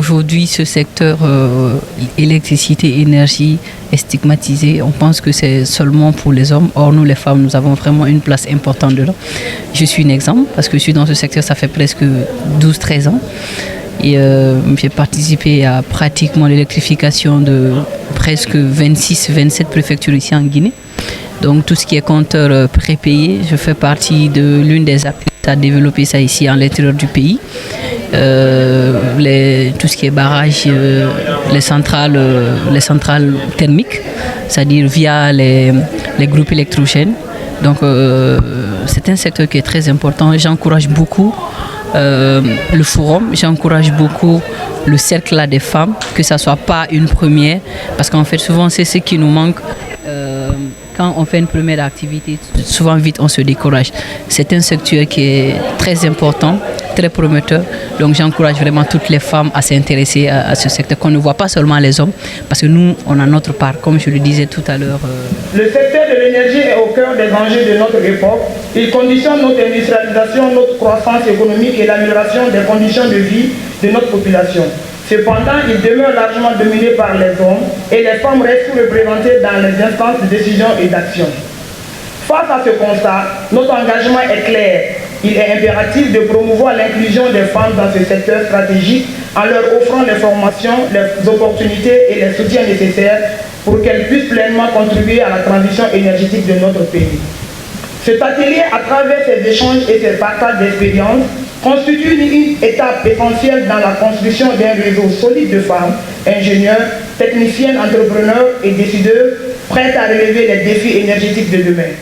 aujourd'hui, ce secteur électricité, énergie est stigmatisé. On pense que c'est seulement pour les hommes. Or, nous, les femmes, nous avons vraiment une place importante dedans. Je suis un exemple parce que je suis dans ce secteur, ça fait presque 12-13 ans. Et j'ai participé à pratiquement l'électrification de presque 26-27 préfectures ici en Guinée. Donc tout ce qui est compteur prépayé, je fais partie de l'une des applis à développer ça ici à l'intérieur du pays. Tout ce qui est barrage, les centrales thermiques, c'est-à-dire via les groupes électrogènes. Donc c'est un secteur qui est très important. J'encourage beaucoup le forum, j'encourage beaucoup le cercle des femmes, que ça ne soit pas une première, parce qu'en fait souvent c'est ce qui nous manque. Quand on fait une première activité, souvent vite on se décourage. C'est un secteur qui est très important, très prometteur. Donc j'encourage vraiment toutes les femmes à s'intéresser à ce secteur, qu'on ne voit pas seulement les hommes, parce que nous, on a notre part, comme je le disais tout à l'heure. Le secteur de l'énergie est au cœur des enjeux de notre époque. Il conditionne notre industrialisation, notre croissance économique et l'amélioration des conditions de vie de notre population. Cependant, il demeure largement dominé par les hommes et les femmes restent sous-représentées dans les instances de décision et d'action. Face à ce constat, notre engagement est clair. Il est impératif de promouvoir l'inclusion des femmes dans ce secteur stratégique en leur offrant les formations, les opportunités et les soutiens nécessaires pour qu'elles puissent pleinement contribuer à la transition énergétique de notre pays. Cet atelier, à travers ses échanges et ses partages d'expériences, constitue une étape essentielle dans la construction d'un réseau solide de femmes, ingénieurs, techniciennes, entrepreneurs et décideurs prêtes à relever les défis énergétiques de demain.